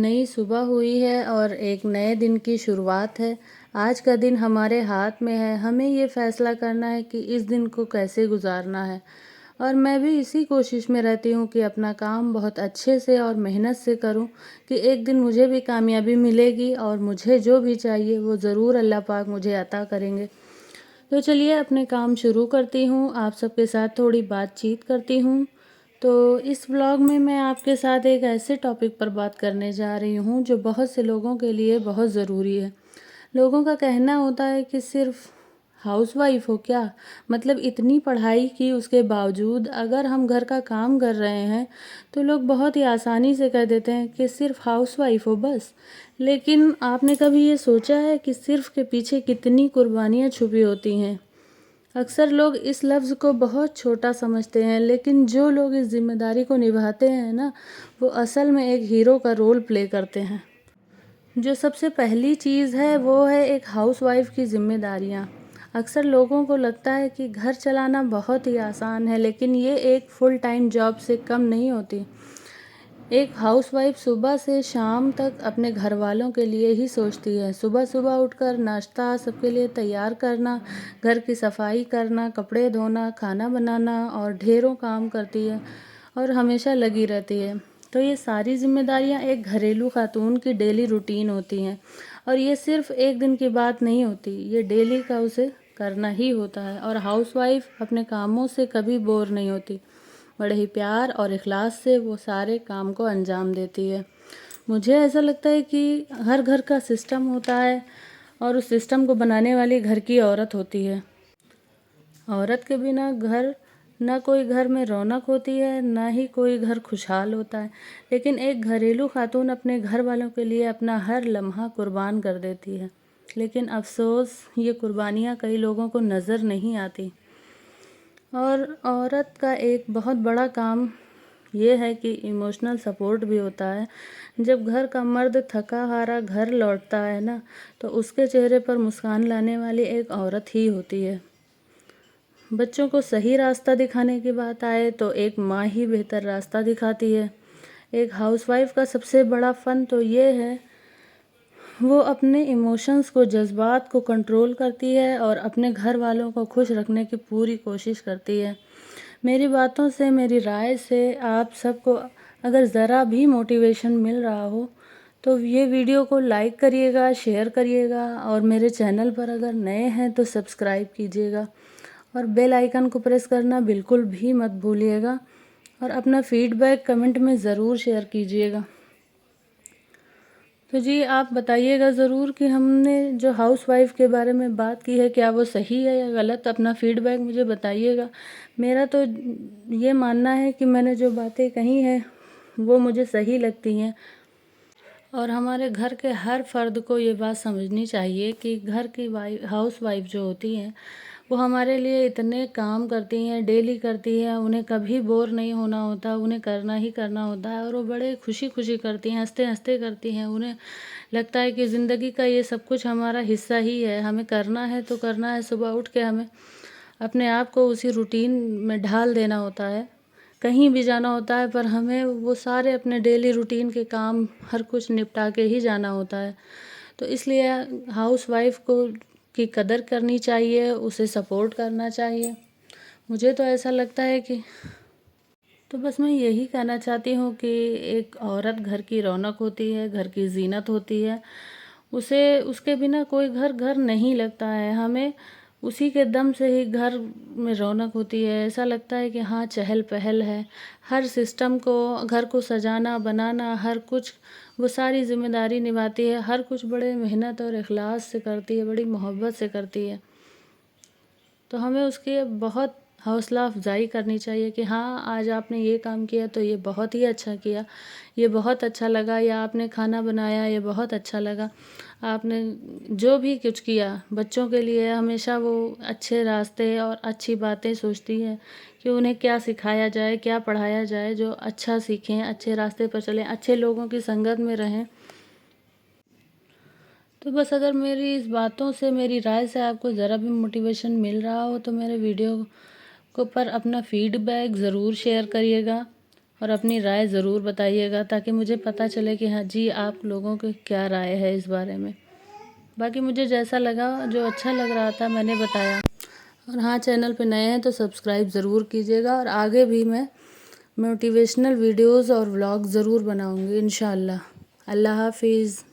نئی صبح ہوئی ہے اور ایک نئے دن کی شروعات ہے۔ آج کا دن ہمارے ہاتھ میں ہے، ہمیں یہ فیصلہ کرنا ہے کہ اس دن کو کیسے گزارنا ہے۔ اور میں بھی اسی کوشش میں رہتی ہوں کہ اپنا کام بہت اچھے سے اور محنت سے کروں کہ ایک دن مجھے بھی کامیابی ملے گی اور مجھے جو بھی چاہیے وہ ضرور اللہ پاک مجھے عطا کریں گے۔ تو چلیے اپنے کام شروع کرتی ہوں، آپ سب کے ساتھ تھوڑی بات چیت کرتی ہوں۔ تو اس ولاگ میں آپ کے ساتھ ایک ایسے ٹاپک پر بات کرنے جا رہی ہوں جو بہت سے لوگوں کے لیے بہت ضروری ہے۔ لوگوں کا کہنا ہوتا ہے کہ صرف ہاؤس وائف ہو کیا؟ مطلب اتنی پڑھائی کی اس کے باوجود اگر ہم گھر کا کام کر رہے ہیں تو لوگ بہت ہی آسانی سے کہہ دیتے ہیں کہ صرف ہاؤس وائف ہو بس۔ لیکن آپ نے کبھی یہ سوچا ہے کہ صرف کے پیچھے کتنی قربانیاں چھپی ہوتی ہیں؟ اکثر لوگ اس لفظ کو بہت چھوٹا سمجھتے ہیں، لیکن جو لوگ اس ذمہ داری کو نبھاتے ہیں نا، وہ اصل میں ایک ہیرو کا رول پلے کرتے ہیں۔ جو سب سے پہلی چیز ہے وہ ہے ایک ہاؤس وائف کی ذمہ داریاں۔ اکثر لوگوں کو لگتا ہے کہ گھر چلانا بہت ہی آسان ہے، لیکن یہ ایک فل ٹائم جاب سے کم نہیں ہوتی۔ ایک ہاؤس وائف صبح سے شام تک اپنے گھر والوں کے لیے ہی سوچتی ہے۔ صبح اٹھ کر ناشتہ سب کے لیے تیار کرنا، گھر کی صفائی کرنا، کپڑے دھونا، کھانا بنانا اور ڈھیروں کام کرتی ہے اور ہمیشہ لگی رہتی ہے۔ تو یہ ساری ذمہ داریاں ایک گھریلو خاتون کی ڈیلی روٹین ہوتی ہیں، اور یہ صرف ایک دن کی بات نہیں ہوتی، یہ ڈیلی کا اسے کرنا ہی ہوتا ہے۔ اور ہاؤس وائف اپنے کاموں سے کبھی بور نہیں ہوتی، بڑے ہی پیار اور اخلاص سے وہ سارے کام کو انجام دیتی ہے۔ مجھے ایسا لگتا ہے کہ ہر گھر کا سسٹم ہوتا ہے اور اس سسٹم کو بنانے والی گھر کی عورت ہوتی ہے۔ عورت کے بنا نہ کوئی گھر میں رونق ہوتی ہے، نہ ہی کوئی گھر خوشحال ہوتا ہے۔ لیکن ایک گھریلو خاتون اپنے گھر والوں کے لیے اپنا ہر لمحہ قربان کر دیتی ہے، لیکن افسوس یہ قربانیاں کئی لوگوں کو نظر نہیں آتی۔ اور عورت کا ایک بہت بڑا کام یہ ہے کہ ایموشنل سپورٹ بھی ہوتا ہے۔ جب گھر کا مرد تھکا ہارا گھر لوٹتا ہے نا، تو اس کے چہرے پر مسکان لانے والی ایک عورت ہی ہوتی ہے۔ بچوں کو صحیح راستہ دکھانے کی بات آئے تو ایک ماں ہی بہتر راستہ دکھاتی ہے۔ ایک ہاؤس وائف کا سب سے بڑا فن تو یہ ہے وہ اپنے ایموشنز کو، جذبات کو کنٹرول کرتی ہے اور اپنے گھر والوں کو خوش رکھنے کی پوری کوشش کرتی ہے۔ میری باتوں سے، میری رائے سے آپ سب کو اگر ذرا بھی موٹیویشن مل رہا ہو تو یہ ویڈیو کو لائک کریے گا، شیئر کریے گا، اور میرے چینل پر اگر نئے ہیں تو سبسکرائب کیجیے گا اور بیل آئیکن کو پریس کرنا بالکل بھی مت بھولیے گا، اور اپنا فیڈ بیک کمنٹ میں ضرور شیئر کیجیے گا۔ تو جی آپ بتائیے گا ضرور کہ ہم نے جو ہاؤس وائف کے بارے میں بات کی ہے کیا وہ صحیح ہے یا غلط؟ اپنا فیڈ بیک مجھے بتائیے گا۔ میرا تو یہ ماننا ہے کہ میں نے جو باتیں کہی ہیں وہ مجھے صحیح لگتی ہیں، اور ہمارے گھر کے ہر فرد کو یہ بات سمجھنی چاہیے کہ گھر کی ہاؤس وائف جو ہوتی ہیں وہ ہمارے لیے اتنے کام کرتی ہیں، ڈیلی کرتی ہیں، انہیں کبھی بور نہیں ہونا ہوتا، انہیں کرنا ہی کرنا ہوتا ہے، اور وہ بڑے خوشی کرتی ہیں، ہنستے ہنستے کرتی ہیں۔ انہیں لگتا ہے کہ زندگی کا یہ سب کچھ ہمارا حصہ ہی ہے، ہمیں کرنا ہے تو کرنا ہے۔ صبح اٹھ کے ہمیں اپنے آپ کو اسی روٹین میں ڈھال دینا ہوتا ہے، کہیں بھی جانا ہوتا ہے پر ہمیں وہ سارے اپنے ڈیلی روٹین کے کام ہر کچھ نپٹا کے ہی جانا ہوتا ہے۔ تو اس لیے ہاؤس وائف کی قدر کرنی چاہیے، اسے سپورٹ کرنا چاہیے۔ مجھے تو ایسا لگتا ہے کہ تو بس میں یہی کہنا چاہتی ہوں کہ ایک عورت گھر کی رونق ہوتی ہے، گھر کی زینت ہوتی ہے، اس کے بنا کوئی گھر نہیں لگتا ہے۔ ہمیں اسی کے دم سے ہی گھر میں رونق ہوتی ہے، ایسا لگتا ہے کہ ہاں چہل پہل ہے۔ ہر سسٹم کو، گھر کو سجانا بنانا، ہر کچھ وہ ساری ذمہ داری نبھاتی ہے، ہر کچھ بڑے محنت اور اخلاص سے کرتی ہے، بڑی محبت سے کرتی ہے۔ تو ہمیں اس کی بہت حوصلہ افزائی کرنی چاہیے کہ ہاں آج آپ نے یہ کام کیا تو یہ بہت ہی اچھا کیا، یہ بہت اچھا لگا، یا آپ نے کھانا بنایا یہ بہت اچھا لگا، آپ نے جو بھی کچھ کیا بچوں کے لیے ہمیشہ وہ اچھے راستے اور اچھی باتیں سوچتی ہے کہ انہیں کیا سکھایا جائے، کیا پڑھایا جائے جو اچھا سیکھیں، اچھے راستے پر چلیں، اچھے لوگوں کی سنگت میں رہیں۔ تو بس اگر میری اس باتوں سے، میری رائے سے آپ کو ذرا بھی موٹیویشن مل رہا ہو تو میرے ویڈیو کو پر اپنا فیڈ بیک ضرور شیئر کریے گا، اور اپنی رائے ضرور بتائیے گا تاکہ مجھے پتہ چلے کہ ہاں جی آپ لوگوں کی کیا رائے ہے اس بارے میں۔ باقی مجھے جیسا لگا، جو اچھا لگ رہا تھا میں نے بتایا۔ اور ہاں، چینل پہ نئے ہیں تو سبسکرائب ضرور کیجیے گا، اور آگے بھی میں موٹیویشنل ویڈیوز اور ولاگ ضرور بناؤں گی انشاءاللہ۔ اللہ حافظ۔